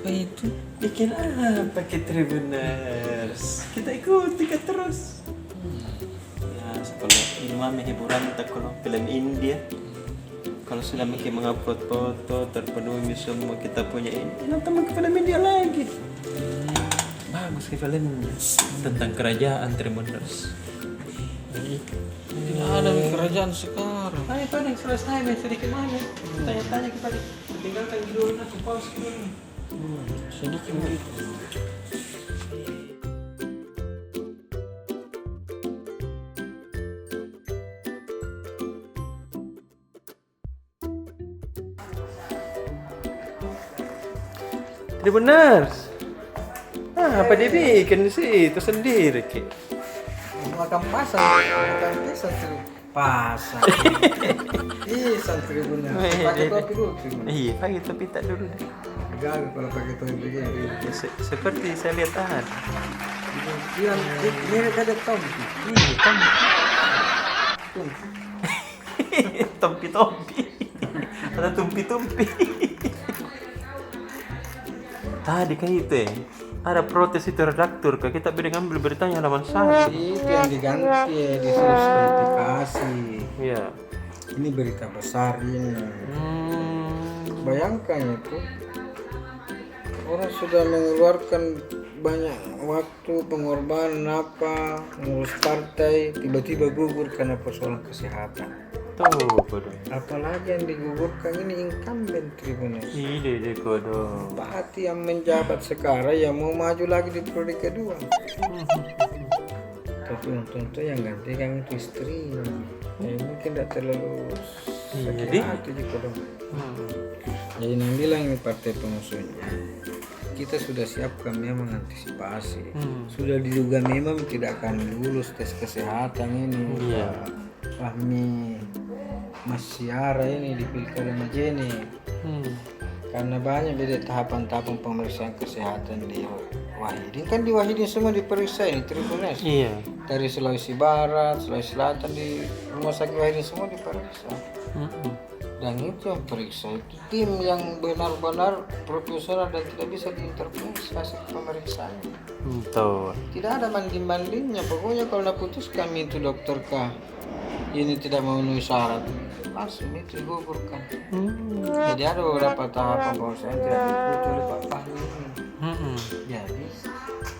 Apa itu? Bikin apa kita Tribuners? Kita ikuti kan terus. Ya, kalau ini mami hiburan tak kalau film India. Kalau sudah bikin mengupload foto terpenuhi semua kita punya ini, nonton ke film India lagi. Bagus ke filmnya tentang kerajaan Tribuners. Tidak ada di kerajaan sekarang. Ayo pada yang selesai sedikit mana? Tanya-tanya kepada tinggalkan dulu nak pause dulu. Sedikit begitu. Tribuners. Apa dia bikin sih itu sendiri ki? Makan pasang, makan pisang pasang. Pisang Tribuners. Pakai topi dulu Tribuners. Iya, pakai topi tak dulu deh. Gagal kalau pakai topi begini. Ya, seperti saya lihat tadi. Bilang mirip ada topi. Iya, Tuh. tompi-tompi. Ada tumpi-tumpi. Tadi kan itu ya. Ada protes itu redaktur, Kak. Kita beda ngambil beritanya halaman 1. Itu yang diganti ya, disuruh verifikasi. Iya. Ini berita besar ini. Bayangkan itu orang sudah mengeluarkan banyak waktu pengorbanan apa mengurus partai tiba-tiba gugur karena persoalan kesehatan. Tuh, bodoh. Apalagi yang digugurkan ini incumbent Tribuners. Ide kodoh. Bupati yang menjabat sekarang yang mau maju lagi di periode kedua. Tapi tentu yang gantikan itu istrinya. Mungkin tidak terlalu sakit hati juga dong. Jadi yang bilang ini partai pengusungnya, kita sudah siapkan memang antisipasi. Sudah diduga memang tidak akan lulus tes kesehatan ini. Iya. Fahmi Mas Syara ini di Pilkada Majene. Karena banyak beda tahapan-tahapan pemeriksaan kesehatan di Wahidin. Kan di Wahidin semua diperiksa ini Tribuners. Iya. Dari Sulawesi Barat, Sulawesi Selatan di rumah sakit Wahidin semua diperiksa. Dan itu yang periksa itu tim yang benar-benar profesional dan tidak bisa diintervensi hasil pemeriksaannya. Betul. Tidak ada banding-bandingnya. Pokoknya kalau putus kami itu dokter kah ini tidak memenuhi syarat, langsung itu digugurkan. Jadi ada beberapa tahapan bahwa saya tidak diikuti oleh Pak Fahmi ini. Jadi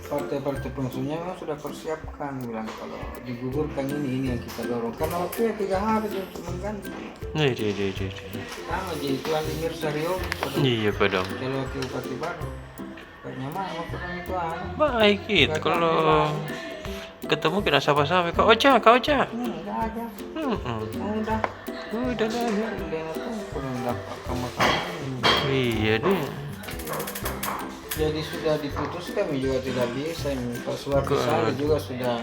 partai-partai pengusungnya memang sudah persiapkan bilang kalau digugurkan ini yang kita dorong karena waktunya 3 hari untuk mengganti. Iya. Sama jadi itu Ali Mirsario Iya, kodoh. kalau wakil bupati baru. Kayaknya mah waktu itu Baik itu kalau ketemu kena sama-sama. Kak Ocha. enggak aja. Udah. Udah lah. Lena tuh belum dapat kamu. Iya deh. Jadi sudah diputus kami juga tidak bisa. Pak Suwardi Saleh juga sudah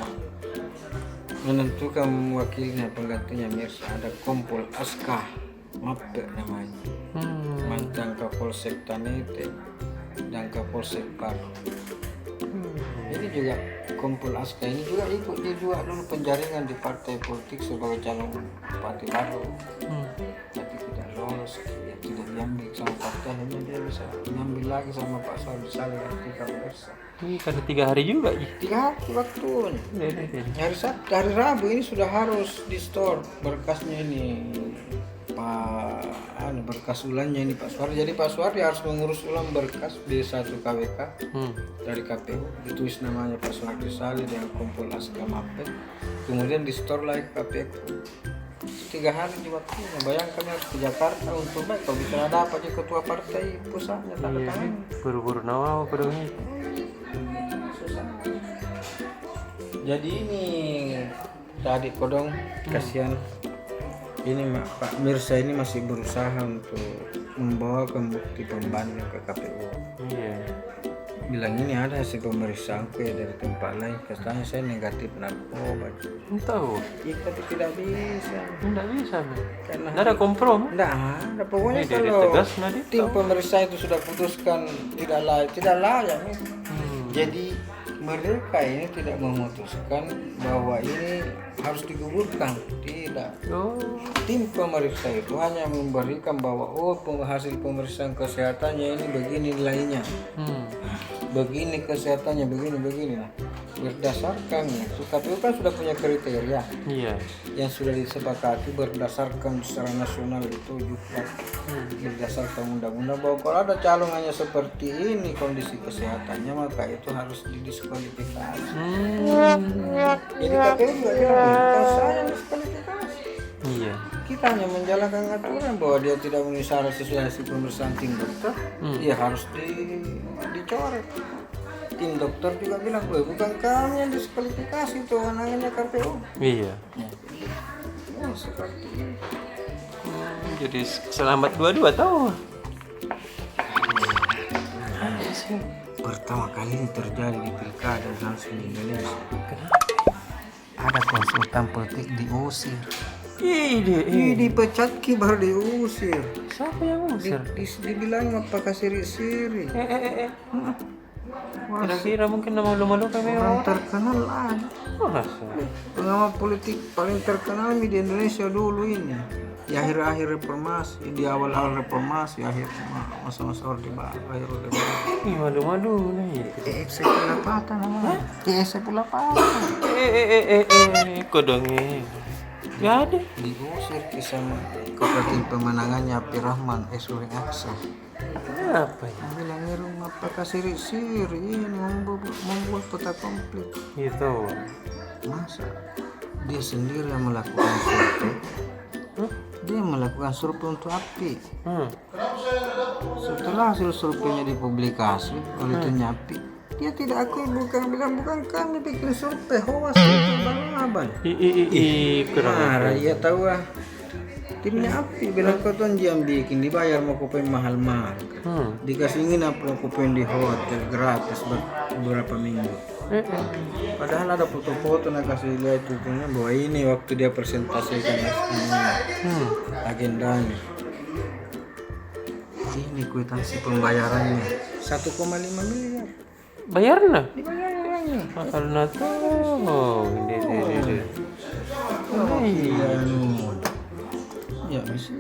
menentukan wakilnya penggantinya Mirsa. Ada Kompol Aska Mappe namanya. Mantan Kapolsek Tanete dan Kapolsek Palu. Jadi juga Kompol Aska ini juga ikut dia juga dulu penjaringan di partai politik sebagai calon bupati baru. Tapi tidak lolos, ya, tidak diambil sama partai, hanya dia bisa mengambil lagi sama Pak Suwardi Saleh ketika besar. Ini karena 3 hari juga. 3 hari waktunya. Hari Sabtu, hari Rabu ini sudah harus di store berkasnya ini. Berkas ulannya ini Pak Suwardi. Jadi Pak Suwardi harus mengurus ulang berkas B1 KWK dari KPU. Ditulis namanya Pak Suwardi Saleh dengan Kompol Aska Mappe. Kemudian di store lagi KPU. 3 hari di waktunya. Bayangkan harus ke Jakarta untuk baik. Kalau bisa ada apa aja ketua partai pusatnya tanda tangan. Buru-buru nawa kodoh ini. Susah. Jadi ini tadi kodong kasihan. Ini Pak Mirsa ini masih berusaha untuk membawa bukti pembanding ke KPU. Iya. Bilang ini ada hasil pemeriksaanku ya dari tempat lain. Katanya saya negatif narkoba. Tahu. Tapi tidak bisa. Enggak bisa, Man. Karena Enggak ada komprom. Enggak ada. Pokoknya Ini dari kalau tegas, Nadif, tim pemeriksa itu sudah putuskan tidak layak nih. Jadi mereka ini tidak memutuskan bahwa ini harus digugurkan, tidak. Tim pemeriksa itu hanya memberikan bahwa hasil pemeriksaan kesehatannya ini begini nilainya, begini kesehatannya begini. Nah, berdasarkan itu KPU kan sudah punya kriteria yang sudah disepakati berdasarkan secara nasional itu juga berdasarkan undang-undang bahwa kalau ada calon hanya seperti ini kondisi kesehatannya maka itu harus didiskualifikasi. Jadi KPU juga bilang bukan saya yang diskualifikasi. Kita hanya menjalankan aturan bahwa dia tidak memenuhi syarat sesuai hasil pemeriksaan tim dokter, dia harus dicoret. Tim dokter juga bilang, bukan kami yang diskualifikasi, itu kewenangannya KPU. Seperti ini. Jadi selamat dua-dua tahu. Pertama kali ini terjadi di pilkada langsung di Indonesia. Ada konsultan politik diusir. Dipecat baru diusir. Siapa yang usir? Dibilang apakah siri-siri. Kira-kira mungkin nama malu-malu kami orang terkenal aja. Pengamat politik paling terkenal di Indonesia dulu ini. Di akhir-akhir reformasi, di awal-awal reformasi, akhir masa-masa orde baru, akhir orde baru. Malu-malu nih. Pulapata namanya. Pulapata. Kodongnya. Gak ada. Diusir sama Kepala Pemenangannya Api Rahman Suring Aksa. Kenapa ya? Bilang rumah apakah siri-siri ini membuat peta komplit. Gitu. Masa dia sendiri yang melakukan survei? Dia melakukan survei untuk Api. Setelah hasil surveinya dipublikasi oleh timnya Api, dia tidak akui, bukan kami bikin survei, hoax itu abang. Marah dia tahu timnya Api bilang kau tuh yang bikin dibayar mau kopi mahal-mahal. Dikasih ingin apa kopi di hotel gratis beberapa minggu. Padahal ada foto-foto nak kasih lihat tuhnya bahwa ini waktu dia presentasikan agendanya. Ini kwitansi pembayarannya 1,5 miliar. Bayarnya? Dibayarnya. Karena tuh, ya bisa.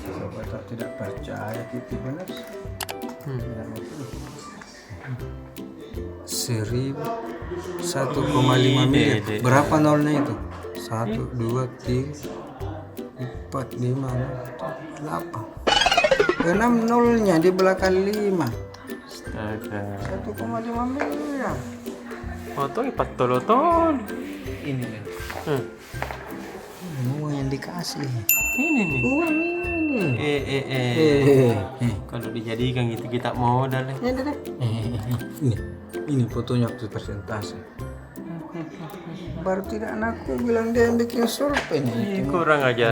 Coba tak tidak percaya kita benar. 1,5 miliar. Berapa nolnya itu? 1, 2, 3, 4, 5, 8. 6 nolnya di belakang 5. 1,5 miliar. Foto ipat tolotol. Ini nih. Uang yang dikasih. Ini nih. Uang ini. Kalau dijadikan gitu kita modal. Ini fotonya waktu presentasi. Baru tidak ngaku bilang dia yang bikin survei nih. Kurang ajar.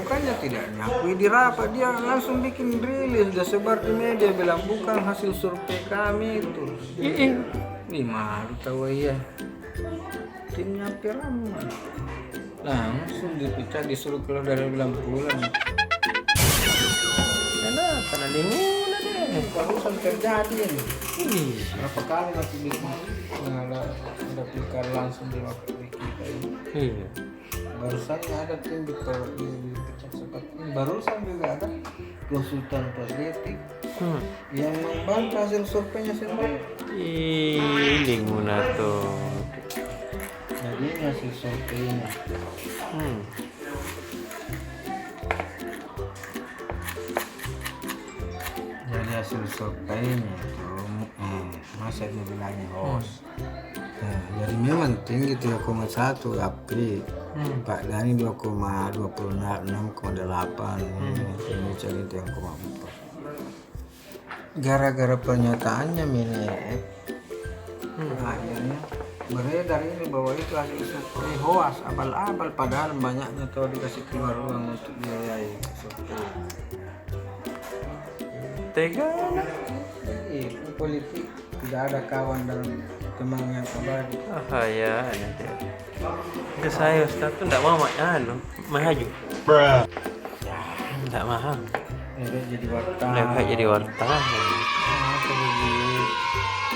Bukannya tidak ngakui di rapat, dia langsung bikin rilis, dia sebar di media bilang bukan hasil survei kami itu. Ini malu tahu ya. Timnya Api Rahman. Langsung dipecat, disuruh keluar dari bulan. Karena linguna deh. Barusan terjadi ini. Berapa kali nanti bikin ada pilkada langsung di waktu kita ini. Barusan ada tim dipecat seperti ini. Barusan juga ada konsultan politik yang membantah hasil surveinya sendiri. Linguna tuh. Jadi hasil surveinya. Jadi hasil surveinya itu masa dia bilangnya hoax. Jadi memang tinggi 3,1 Api. Pak Dhani 2,26,8. Ini jadi 3,4. Gara-gara pernyataannya Minef, akhirnya beredar ini bahwa itu hasil survei hoax, abal-abal, padahal banyaknya tahu dikasih keluar uang untuk biayai survei. Tega. Itu politik, tidak ada kawan dan teman yang abadi. Ya nanti. Ke saya Ustaz tuh enggak mau maju. Enggak mahal. jadi wartawan. Nggak jadi wartawan.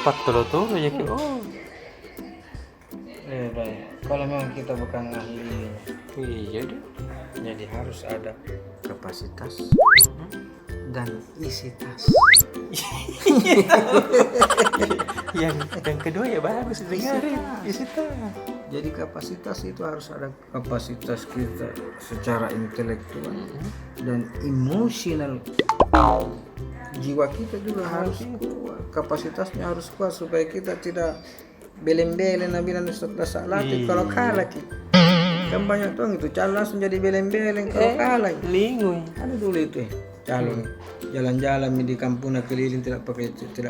Empat tuh ya ki. Oh. Baik. Kalau memang kita bukan ahli, Iya deh. jadi harus ada kapasitas dan isi tas. yang kedua ya bagus dengerin. Isi tas. Jadi kapasitas itu harus ada kapasitas kita secara intelektual dan emosional. Jiwa kita juga harus kuat. Kapasitasnya harus kuat supaya kita tidak beleng-beleng nabilan Ustaz Salati kalau kalah ki. Kan banyak tuh itu calon langsung jadi beleng-beleng kalau kalah. Lingoy. Ada dulu itu calon jalan-jalan di kampung keliling tidak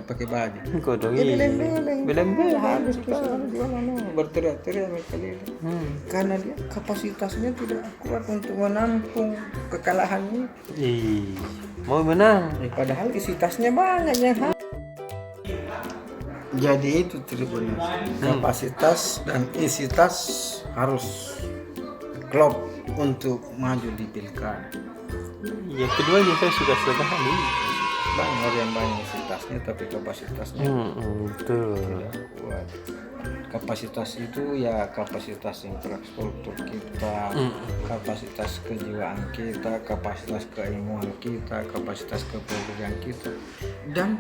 pakai baju. Kodong Ya iya. beleng-beleng. Beleng-beleng. Habis kesana di mana berteriak-teriak keliling. Karena dia kapasitasnya tidak kuat untuk menampung kekalahan ini. Ih, mau menang. Padahal isi tasnya banyak yang jadi itu Tribuners. Kapasitas dan isi tas harus klop untuk maju di pilkada. Yang keduanya saya suka sekali. Banyak yang banyak isi tasnya tapi kapasitasnya Betul. tidak kuat. Kapasitas itu ya kapasitas infrastruktur kita, kapasitas kejiwaan kita, kapasitas keilmuan kita, kapasitas kepedulian kita, dan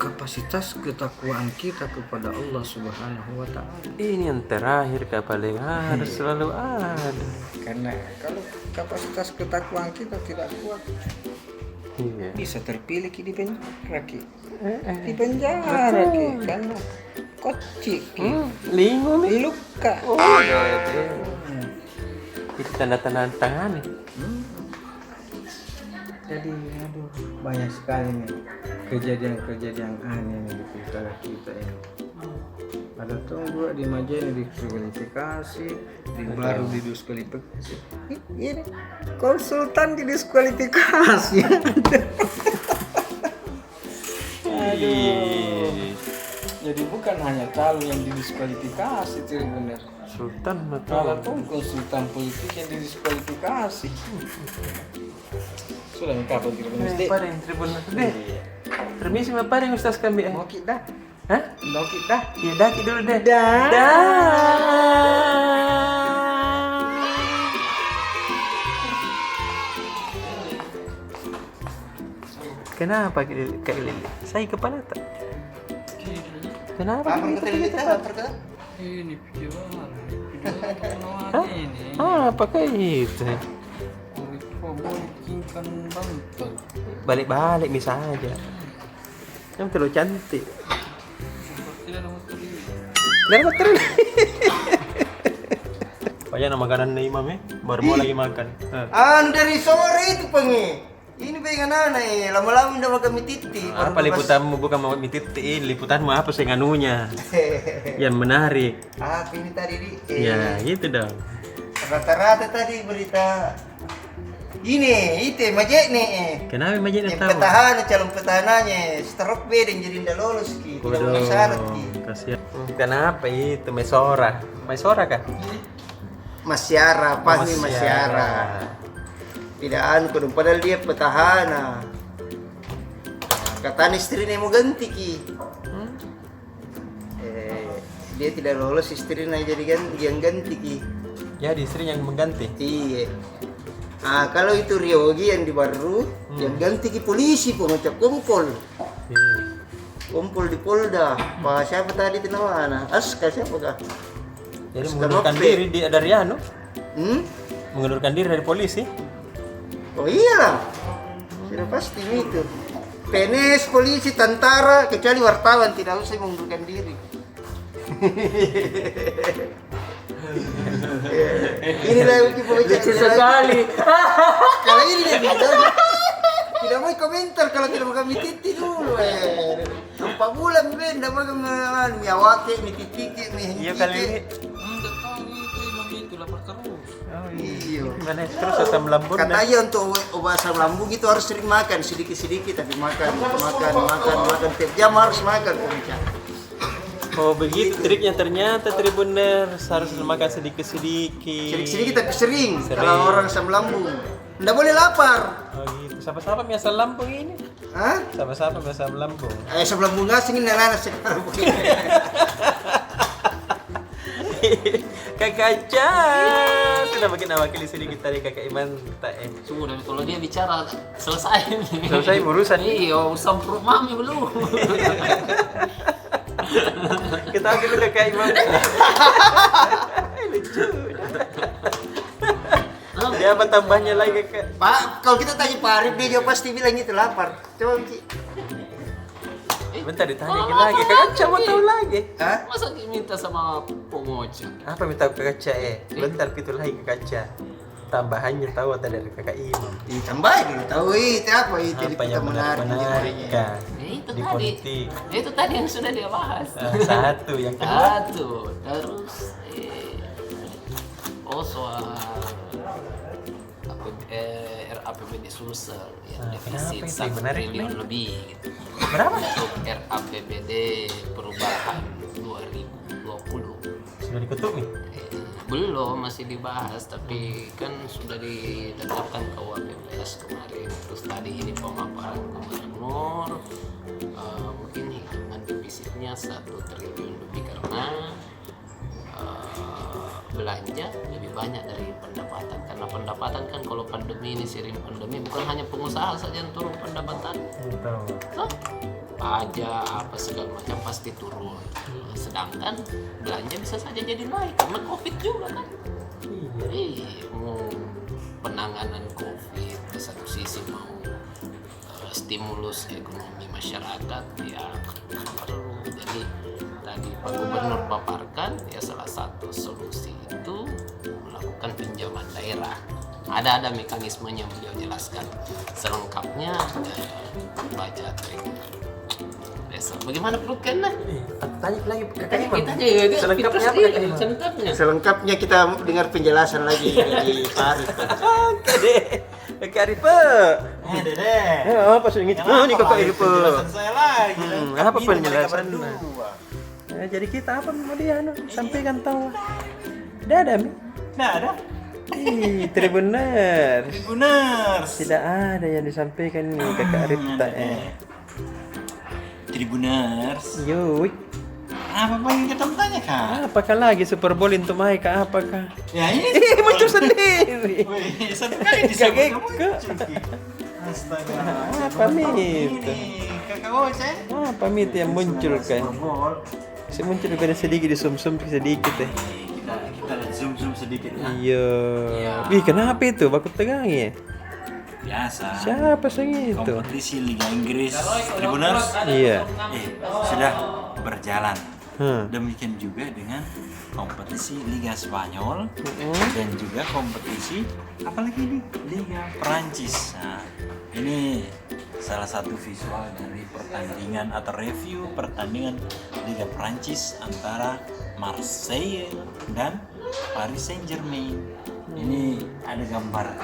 kapasitas ketakwaan kita kepada Allah Subhanahu wa Ta'ala. Ini yang terakhir paling harus selalu ada. Karena kalau kapasitas ketakwaan kita tidak kuat, Iya. bisa terpilih di penjara ki. Di penjara ki, karena kocik ki. Lingo nih. Luka. Itu tanda-tanda tangan nih. Jadi aduh banyak sekali nih kejadian-kejadian aneh nih di pilkada kita ini. Ada tunggu di Majene diskualifikasi, di baru didiskualifikasi. Ini konsultan didiskualifikasi. Aduh. Jadi bukan hanya calon yang didiskualifikasi, itu benar. Sultan Malah betul. pun konsultan politik yang didiskualifikasi. Sudah minta apa tidak benar? Pada yang tribun deh. Permisi apa yang Ustaz kami? Mau kita? Hah? Mau kita? Ya daki dulu deh. Dah. Kenapa Kak Lili? Saya kepala tak? Kenapa? Ini video ini. Apakah itu? Memungkinkan bantal. Balik-balik bisa aja. Yang terlalu cantik. Seperti dalam tadi. Dari bakter. Banyak makanan nih Imam ya. Baru mau lagi makan. Dari sore itu pengi. Ini pengen aneh, lama-lama udah makan mie titi. Apa liputanmu bukan mau mititin, liputanmu apa sih nganunya? Yang menarik. Apa ini tadi di? Ya, gitu dong. Rata-rata tadi berita. Ini, itu majek nih. Kenapa Majid Yang tahu? petahana, calon petahananya, stroke bedeng jadi ndak lolos ki, tidak memenuhi syarat ki. Kasihan. Kenapa itu Mesora? Mesora kan? Masyara, pasti masyara. Tidak anu kodong, padahal dia petahana. Kata istrinya mau ganti ki. Dia tidak lolos istrinya jadi yang ganti ki. Ya, di istri yang mengganti. Iya. Kalau itu Ryogi yang di baru, yang ganti ki polisi pengocak kumpul. Kumpul di Polda. Pak siapa tadi itu namanya? Aska siapa kah? Jadi Aska mengundurkan Nope. diri dari anu? Mengundurkan diri dari polisi? Oh iyalah. Sudah pasti itu. PNS, polisi, tentara, kecuali wartawan tidak usah mengundurkan diri. Inilah yang pembicaraan Sekali. kalau ini tidak mau komentar kalau tidak mau kami titi dulu 4 bulan ben tidak mau kami nyawake mi titi mi Iya kali ini. Enggak tahu itu emang itu lapar terus. iya Gimana terus asam lambung? katanya untuk obat asam lambung itu harus sering makan sedikit-sedikit tapi makan tiap jam harus makan pembicara. Oh begitu triknya ternyata Tribuners harus makan sedikit-sedikit. Sedikit-sedikit tapi sering kalau orang asam lambung Nggak boleh lapar. Oh gitu. Siapa-siapa biasa Lampung ini? Hah? Siapa-siapa biasa Lampung? Sebelum bunga singin nanas sekarang begini. Kak Kaca sudah makin wakili sedikit tadi Kakak Iman Sudah, kalau dia bicara selesai. Selesai urusan. Iya, urusan perut mami belum. Kita ambil dulu Kakak Iman. Lucu. Dia apa tambahnya lagi Kak? Pak, kalau kita tanya Pak Arif, dia juga pasti bilang itu lapar. Coba Ki. Bentar ditanya lagi. Kakak Kaca mau tahu lagi. Hah? Masa minta sama pengoca? Apa minta Kakak Kaca Bentar itu lagi Kakak Kaca. Tambahannya tahu atau dari Kakak Imam? Tambahin dulu tahu itu apa itu Apa yang menarik Kak? Itu Di tadi. politik. Itu tadi yang sudah dia bahas. Satu, yang kedua. Satu, terus soal RAPBD Sulsel yang defisit kenapa itu? 1 Menarik, triliun nih. lebih gitu. Berapa? Untuk RAPBD perubahan 2020. Sudah diketuk nih? Belum, masih dibahas, tapi kan sudah ditetapkan KUHP kemarin. Terus tadi ini pemaparan gubernur, mungkin hitungan defisitnya 1 triliun lebih karena belanja lebih banyak dari pendapatan. Karena pendapatan kan kalau pandemi ini sering pandemi, bukan hanya pengusaha saja yang turun pendapatan. Betul. Hah? Pajak apa segala macam pasti turun. Sedangkan belanja bisa saja jadi naik karena COVID juga kan. Iya, mau penanganan COVID di satu sisi mau stimulus ekonomi masyarakat ya perlu. Jadi tadi Pak Gubernur paparkan ya salah satu solusi itu melakukan pinjaman daerah. Ada mekanismenya beliau jelaskan selengkapnya baca trik. Bagaimana perut kena? Tanya lagi Kakak Imam. Kita aja Selengkapnya apa Kakak Imam? Selengkapnya. Selengkapnya kita dengar penjelasan lagi dari Pak Arif. Oke deh. Kakak Arif. Dede. Apa sih ini? Ini Kakak Arif. Penjelasan saya lagi. Apa penjelasan? Ya, jadi kita apa mau dia sampaikan tahu. Tidak ada Mi. Nah, ada. Tribuners. Tribuners. Tidak ada yang disampaikan nih Kakak Arif Tribuners. Yo, Apa yang kita tanya Kak? apakah lagi Super Bowl untuk Maika? Apakah? Ya ini. Muncul sendiri. Wih, satu kali Gak disebut geka. Astaga. Apa itu? Kakak Oce. Apa itu yang muncul kan? Saya muncul beda sedikit di sum-sum sedikit Kita zoom sedikit ya. Iya. Wih, kenapa itu? Baku tegang ya? Biasa. Siapa sih itu? Kompetisi Liga Inggris Tribuners Iya. sudah berjalan. Hmm. Demikian juga dengan kompetisi Liga Spanyol dan juga kompetisi apalagi ini Liga Perancis. Nah, ini salah satu visual dari pertandingan atau review pertandingan Liga Perancis antara Marseille dan Paris Saint-Germain. Ini ada gambar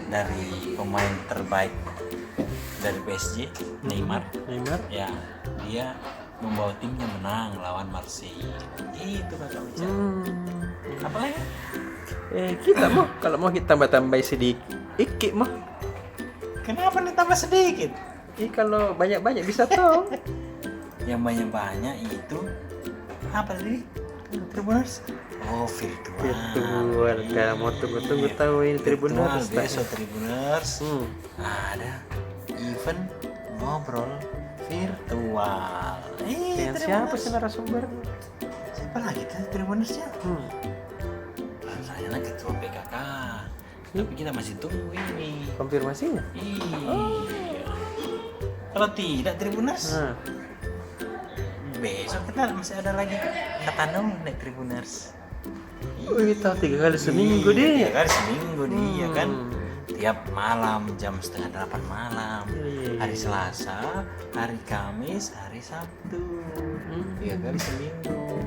dari pemain terbaik dari PSG, Neymar. Ya, dia membawa timnya menang lawan Marseille. Itu Kakak Uca. Apa lagi? Kita mau kalau mau kita tambah sedikit. Iki mah. Kenapa nih tambah sedikit? Kalau banyak-banyak bisa tahu. Yang banyak-banyak itu apa tadi? Tribuners? Oh, virtual. Virtual. Kamu tunggu tahu ini Tribuners. Besok Tribuners. Ada Event ngobrol virtual. dengan siapa sih narasumber? Siapa lagi tuh Tribunersnya? Saya ketua PKK. Tapi kita masih tunggu ini. Konfirmasinya? Iya. Kalau tidak Tribuners, besok kita masih ada lagi Katanung naik Tribuners. Kita 3 kali seminggu deh. 3 kali seminggu dia kan. Tiap malam jam 7:30 malam. Hari Selasa, hari Kamis, hari Sabtu. 3 kali seminggu.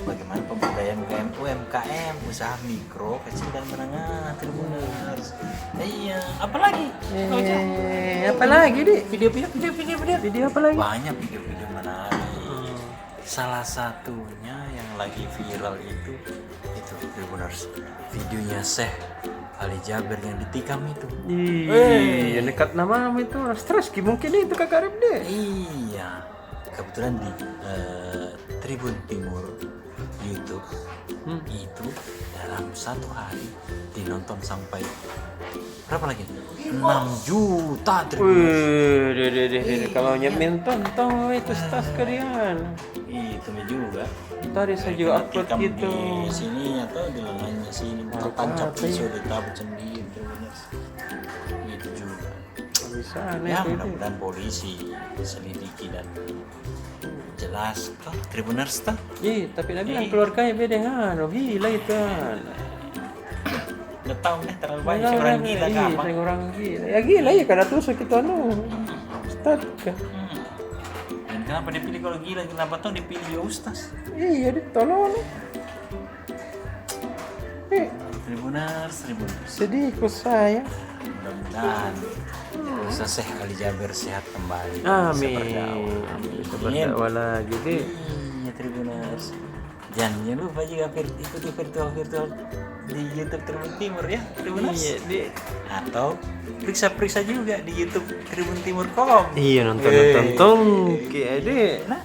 Bagaimana pemberdayaan UMKM, usaha mikro, kecil dan menengah Tribuners. Iya, apalagi? Apalagi deh? Video apa lagi? Banyak video-video menarik. Salah satunya yang lagi viral itu Tribuners. Videonya Ali Jaber yang ditikam itu. Iya, dekat nama itu stres mungkin itu kakak Arif deh. Iya, kebetulan di Tribun Timur YouTube itu dalam satu hari dinonton sampai berapa lagi? 6 juta Tribuners. Wih, kalau nyemin tonton itu stas kalian. Itu juga. Tadi saya juga upload Tikam gitu. di sini atau di lengannya sini tertancap pisau ditabut sendiri Tribuners. Itu juga. Bisa Ya aneh itu. mudah-mudahan polisi selidiki dan jelas toh Tribuners toh. Iya, tapi nabi bilang keluarganya beda kan. Gila itu kan. Udah tahu nih terlalu banyak sih orang gila iya, gampang. orang gila. Ya gila ya karena tusuk itu Ustad kan. Dan kenapa dipilih kalau gila? Kenapa tuh dipilih ya Ustaz? Iya, ditolong. Tribuners. Sedih kok saya. Mudah-mudahan Ustaz Ali Jaber sehat kembali. Amin. Bisa berdakwah lagi deh. Iya Tribuners. Jangan lupa juga ikuti virtual di YouTube Tribun Timur ya Tribuners. Iya, di. Atau periksa juga di YouTube Tribun Timur.com. Iya, nonton kayak deh. Nah,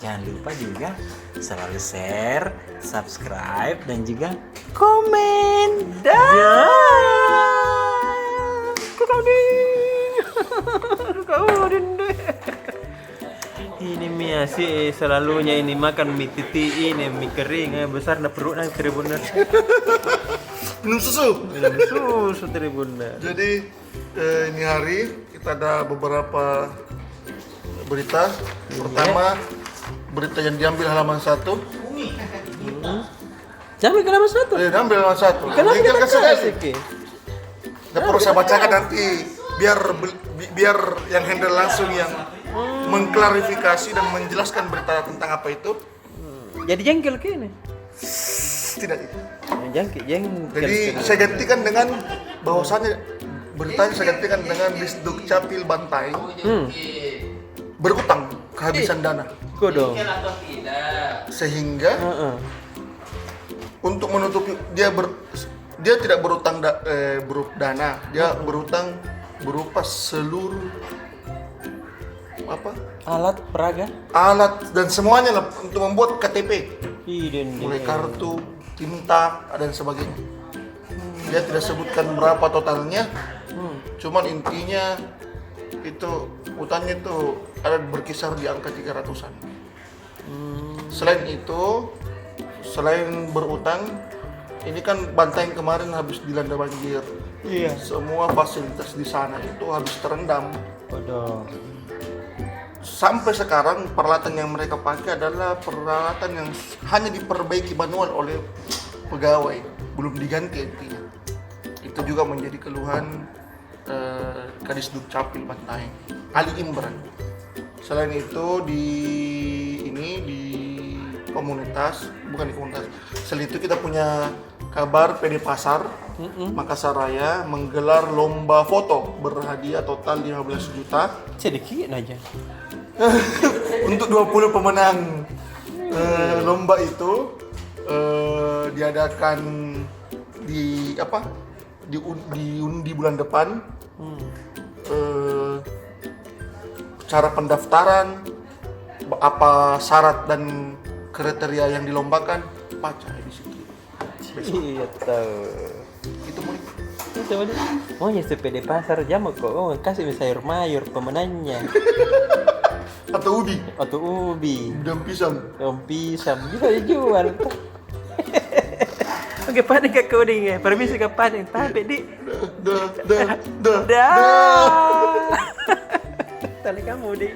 jangan lupa juga selalu share, subscribe dan juga komen. Ini mie sih selalunya ini makan mie titi ini mie kering besar na perutnya Tribuners. Minum susu. Minum susu Tribuners. Jadi ini hari kita ada beberapa berita. Pertama berita yang diambil halaman 1. Jangan kenapa satu? Diambil halaman 1. Kenapa Tinggal kita sekali. kasih Ki? Nggak perlu saya bacakan nanti biar yang handle langsung yang mengklarifikasi dan menjelaskan berita tentang apa itu. Jadi jengkel kini. Tidak. Jengkel. Jadi saya gantikan dengan bahwasannya beritanya saya gantikan dengan Disduk Capil Bantaeng berutang kehabisan dana. Kok dong? Sehingga untuk menutupi dia tidak berutang berupa dana, dia berutang berupa seluruh Alat peraga? alat dan semuanya lah untuk membuat KTP, Iden. mulai kartu, tinta dan sebagainya. Dia tidak sebutkan berapa totalnya, cuman intinya itu utangnya itu ada berkisar di angka 300-an. Selain itu, selain berutang, ini kan Bantaeng kemarin habis dilanda banjir. Iya. Semua fasilitas di sana itu habis terendam. Waduh. Sampai sekarang peralatan yang mereka pakai adalah peralatan yang hanya diperbaiki manual oleh pegawai, belum diganti intinya. Itu juga menjadi keluhan Kadisduk Capil Bantaeng, Ali Imran. Selain itu di komunitas, bukan di komunitas, selain itu kita punya kabar PD Pasar Makassar Raya menggelar lomba foto berhadiah total 15 juta Sedikit aja. untuk 20 pemenang. Lomba itu diadakan di bulan depan. Cara pendaftaran, apa syarat dan kriteria yang dilombakan baca di situ. Iya tahu. Itu murid. Coba deh. Oh ya PD Pasar jamu kok. Oh kasih sayur mayur pemenangnya. Atau ubi Atau ubi. dan pisang. Pisang juga dijual. Oke, panik ke coding ya. Permisi ke panik. Tapi di. Dah. Dah. Tali kamu di.